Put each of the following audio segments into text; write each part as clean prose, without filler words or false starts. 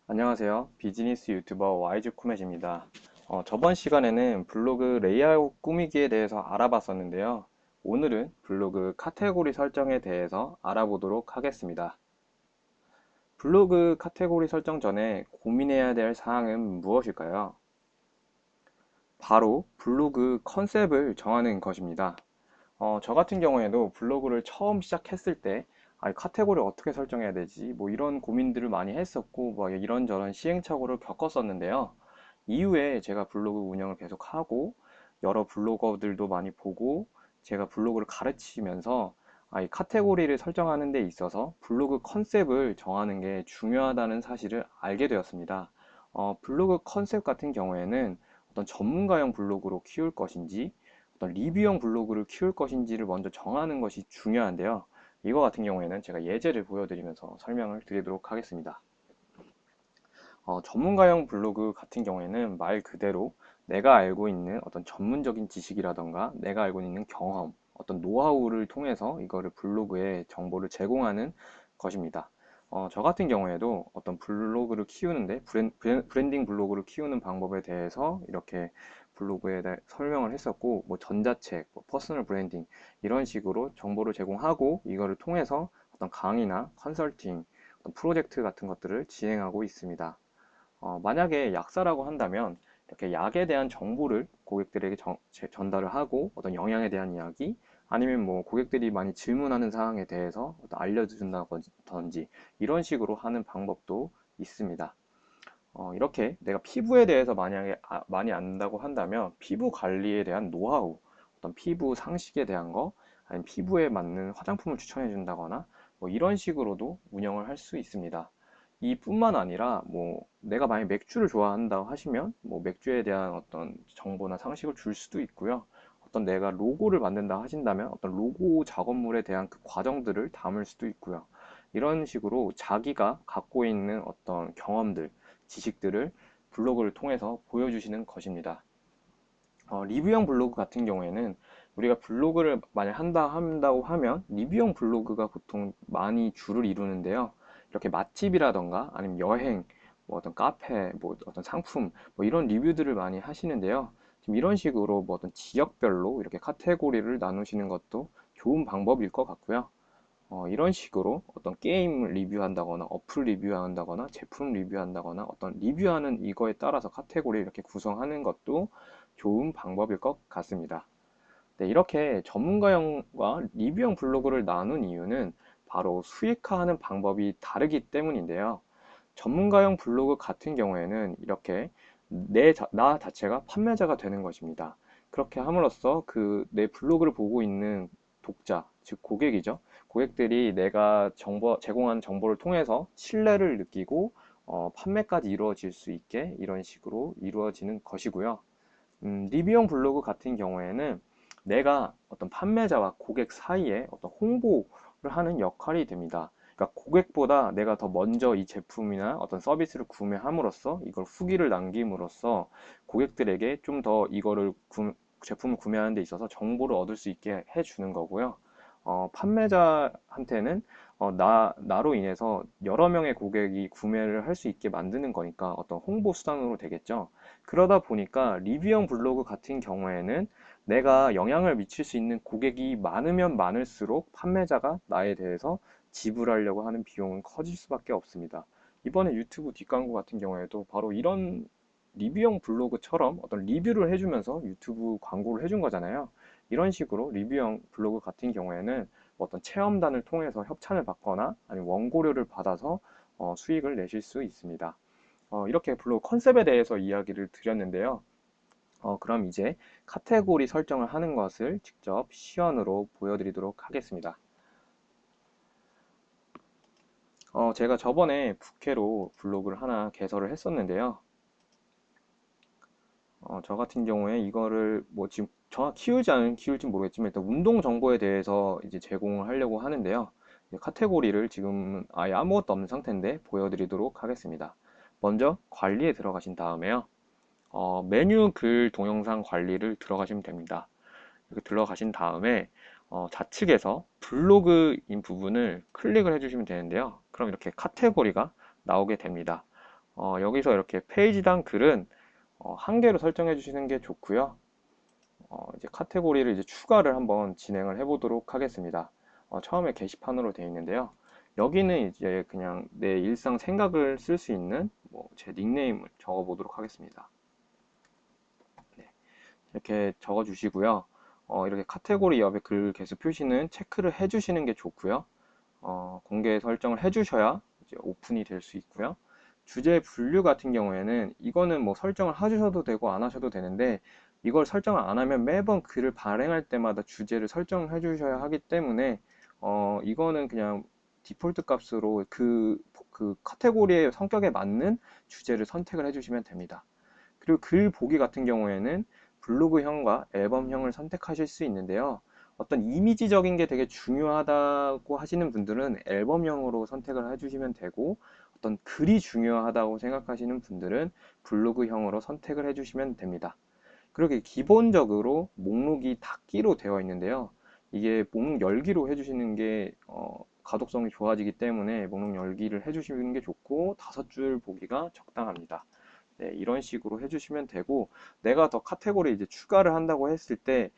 안녕하세요. 비즈니스 유튜버 와이즈 코멧입니다. 저번 시간에는 블로그 레이아웃 꾸미기에 대해서 알아봤었는데요. 오늘은 블로그 카테고리 설정에 대해서 알아보도록 하겠습니다. 블로그 카테고리 설정 전에 고민해야 될 사항은 무엇일까요? 바로 블로그 컨셉을 정하는 것입니다. 저 같은 경우에도 블로그를 처음 시작했을 때 카테고리를 어떻게 설정해야 되지? 뭐 이런 고민들을 많이 했었고 뭐 이런저런 시행착오를 겪었었는데요. 이후에 제가 블로그 운영을 계속하고 여러 블로거들도 많이 보고 제가 블로그를 가르치면서 이 카테고리를 설정하는 데 있어서 블로그 컨셉을 정하는 게 중요하다는 사실을 알게 되었습니다. 블로그 컨셉 같은 경우에는 어떤 전문가용 블로그로 키울 것인지 어떤 리뷰형 블로그를 키울 것인지를 먼저 정하는 것이 중요한데요. 이거 같은 경우에는 제가 예제를 보여드리면서 설명을 드리도록 하겠습니다. 전문가용 블로그 같은 경우에는 말 그대로 내가 알고 있는 어떤 전문적인 지식이라던가 내가 알고 있는 경험, 어떤 노하우를 통해서 이거를 블로그에 정보를 제공하는 것입니다. 저 같은 경우에도 어떤 블로그를 키우는데 브랜딩 블로그를 키우는 방법에 대해서 이렇게 블로그에 대해 설명을 했었고 뭐 전자책, 뭐 퍼스널 브랜딩 이런 식으로 정보를 제공하고 이거를 통해서 어떤 강의나 컨설팅, 어떤 프로젝트 같은 것들을 진행하고 있습니다. 만약에 약사라고 한다면 이렇게 약에 대한 정보를 고객들에게 전달을 하고 어떤 영양에 대한 이야기 아니면 뭐 고객들이 많이 질문하는 사항에 대해서 어떤 알려준다든지 이런 식으로 하는 방법도 있습니다. 이렇게 내가 피부에 대해서 만약에 많이 안다고 한다면 피부 관리에 대한 노하우, 어떤 피부 상식에 대한 거, 아니면 피부에 맞는 화장품을 추천해 준다거나 뭐 이런 식으로도 운영을 할 수 있습니다. 이뿐만 아니라 뭐 내가 만약 맥주를 좋아한다고 하시면 뭐 맥주에 대한 어떤 정보나 상식을 줄 수도 있고요. 어떤 내가 로고를 만든다 하신다면 어떤 로고 작업물에 대한 그 과정들을 담을 수도 있고요. 이런 식으로 자기가 갖고 있는 어떤 경험들, 지식들을 블로그를 통해서 보여주시는 것입니다. 리뷰형 블로그 같은 경우에는 우리가 블로그를 만약 한다고 하면 리뷰형 블로그가 보통 많이 줄을 이루는데요. 이렇게 맛집이라던가 아니면 여행, 뭐 어떤 카페, 뭐 어떤 상품, 뭐 이런 리뷰들을 많이 하시는데요. 지금 이런 식으로 뭐 어떤 지역별로 이렇게 카테고리를 나누시는 것도 좋은 방법일 것 같고요. 이런 식으로 어떤 게임을 리뷰한다거나 어플 리뷰한다거나 제품 리뷰한다거나 어떤 리뷰하는 이거에 따라서 카테고리 이렇게 구성하는 것도 좋은 방법일 것 같습니다. 네, 이렇게 전문가형과 리뷰형 블로그를 나눈 이유는 바로 수익화하는 방법이 다르기 때문인데요. 전문가형 블로그 같은 경우에는 이렇게 나 자체가 판매자가 되는 것입니다. 그렇게 함으로써 그 내 블로그를 보고 있는 독자, 즉 고객이죠. 고객들이 내가 제공한 정보를 통해서 신뢰를 느끼고 판매까지 이루어질 수 있게 이런 식으로 이루어지는 것이고요. 리뷰형 블로그 같은 경우에는 내가 어떤 판매자와 고객 사이에 어떤 홍보를 하는 역할이 됩니다. 그러니까 고객보다 내가 더 먼저 이 제품이나 어떤 서비스를 구매함으로써 이걸 후기를 남김으로써 고객들에게 좀 더 이거를 제품을 구매하는 데 있어서 정보를 얻을 수 있게 해주는 거고요. 판매자한테는 나로 인해서 여러 명의 고객이 구매를 할 수 있게 만드는 거니까 어떤 홍보 수단으로 되겠죠. 그러다 보니까 리뷰형 블로그 같은 경우에는 내가 영향을 미칠 수 있는 고객이 많으면 많을수록 판매자가 나에 대해서 지불하려고 하는 비용은 커질 수밖에 없습니다. 이번에 유튜브 뒷광고 같은 경우에도 바로 이런 리뷰형 블로그처럼 어떤 리뷰를 해주면서 유튜브 광고를 해준 거잖아요. 이런 식으로 리뷰형 블로그 같은 경우에는 어떤 체험단을 통해서 협찬을 받거나 아니면 원고료를 받아서 수익을 내실 수 있습니다. 이렇게 블로그 컨셉에 대해서 이야기를 드렸는데요. 그럼 이제 카테고리 설정을 하는 것을 직접 시연으로 보여드리도록 하겠습니다. 제가 저번에 부캐로 블로그를 하나 개설을 했었는데요. 저 같은 경우에 이거를 뭐 지금 정확히 키울지 모르겠지만 일단 운동 정보에 대해서 이제 제공을 하려고 하는데요. 카테고리를 지금 아예 아무것도 없는 상태인데 보여드리도록 하겠습니다. 먼저 관리에 들어가신 다음에요. 메뉴 글 동영상 관리를 들어가시면 됩니다. 이렇게 들어가신 다음에 좌측에서 블로그인 부분을 클릭을 해주시면 되는데요. 그럼 이렇게 카테고리가 나오게 됩니다. 여기서 이렇게 페이지당 글은 한 개로 설정해 주시는 게 좋고요. 이제 카테고리를 이제 추가를 한번 진행을 해 보도록 하겠습니다. 처음에 게시판으로 되어 있는데요. 여기는 이제 그냥 내 일상 생각을 쓸 수 있는 제 닉네임을 적어 보도록 하겠습니다. 네, 이렇게 적어 주시고요. 이렇게 카테고리 옆에 글 개수 표시는 체크를 해 주시는 게 좋고요. 공개 설정을 해 주셔야 이제 오픈이 될 수 있고요. 주제 분류 같은 경우에는 이거는 뭐 설정을 해주셔도 되고 안 하셔도 되는데, 이걸 설정을 안 하면 매번 글을 발행할 때마다 주제를 설정해 주셔야 하기 때문에 이거는 그냥 디폴트 값으로 그 카테고리의 성격에 맞는 주제를 선택을 해주시면 됩니다. 그리고 글 보기 같은 경우에는 블로그형과 앨범형을 선택하실 수 있는데요. 어떤 이미지적인 게 되게 중요하다고 하시는 분들은 앨범형으로 선택을 해주시면 되고, 어떤 글이 중요하다고 생각하시는 분들은 블로그형으로 선택을 해주시면 됩니다. 그렇게 기본적으로 목록이 닫기로 되어 있는데요. 이게 목록 열기로 해주시는 게 가독성이 좋아지기 때문에 목록 열기를 해주시는 게 좋고, 5줄 보기가 적당합니다. 네, 이런 식으로 해주시면 되고, 내가 더 카테고리 이제 추가를 한다고 했을 때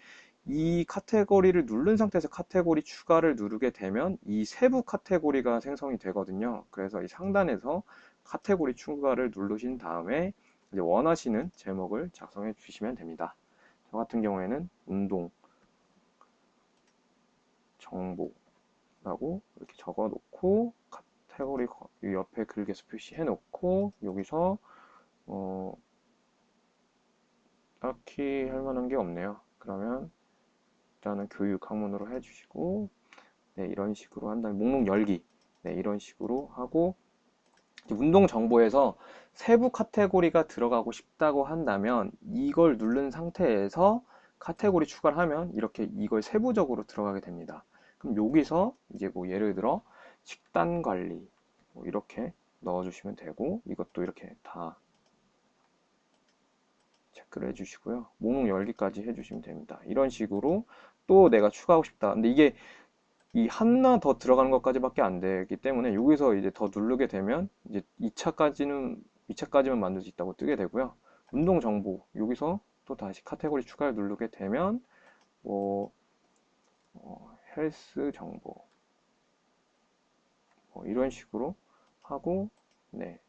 이 카테고리를 누른 상태에서 카테고리 추가를 누르게 되면 이 세부 카테고리가 생성이 되거든요. 그래서 이 상단에서 카테고리 추가를 누르신 다음에 이제 원하시는 제목을 작성해 주시면 됩니다. 저 같은 경우에는 운동 정보라고 이렇게 적어 놓고, 카테고리 옆에 글 개수 표시해 놓고, 여기서 어, 딱히 할 만한 게 없네요. 그러면 일단은 교육 학문으로 해주시고, 네, 이런 식으로 한 다음에 목록 열기, 네, 이런 식으로 하고, 운동 정보에서 세부 카테고리가 들어가고 싶다고 한다면 이걸 누른 상태에서 카테고리 추가를 하면 이렇게 이걸 세부적으로 들어가게 됩니다. 그럼 여기서 이제 뭐 예를 들어 식단 관리 뭐 이렇게 넣어주시면 되고, 이것도 이렇게 다 체크를 해주시고요. 목록 열기까지 해주시면 됩니다. 이런 식으로 또 내가 추가하고 싶다. 근데 이게 이 하나 더 들어가는 것까지밖에 안 되기 때문에 여기서 이제 더 누르게 되면 이제 2차까지만 만들 수 있다고 뜨게 되고요. 운동 정보 여기서 또 다시 카테고리 추가를 누르게 되면 뭐 헬스 정보 뭐 이런 식으로 하고, 네,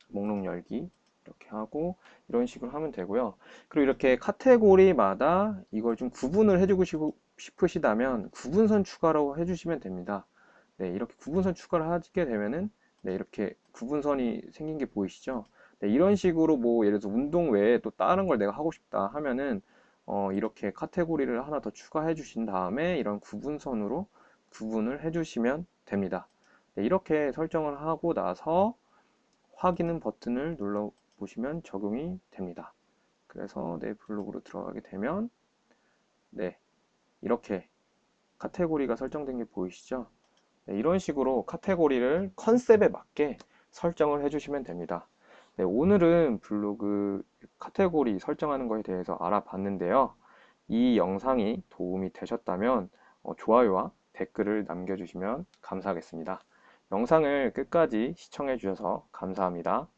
목록 열기 이렇게 하고 이런 식으로 하면 되고요. 그리고 이렇게 카테고리마다 이걸 좀 구분을 해주고 싶으시다면 구분선 추가로 해주시면 됩니다. 네, 이렇게 구분선 추가를 하게 되면은 네, 이렇게 구분선이 생긴 게 보이시죠? 네, 이런 식으로 뭐 예를 들어서 운동 외에 또 다른 걸 내가 하고 싶다 하면은 이렇게 카테고리를 하나 더 추가해 주신 다음에 이런 구분선으로 구분을 해 주시면 됩니다. 네, 이렇게 설정을 하고 나서 확인 버튼을 눌러 보시면 적용이 됩니다. 그래서 내 블로그로 들어가게 되면 네, 이렇게 카테고리가 설정된 게 보이시죠? 네, 이런 식으로 카테고리를 컨셉에 맞게 설정을 해주시면 됩니다. 네, 오늘은 블로그 카테고리 설정하는 것에 대해서 알아봤는데요. 이 영상이 도움이 되셨다면 좋아요와 댓글을 남겨주시면 감사하겠습니다. 영상을 끝까지 시청해 주셔서 감사합니다.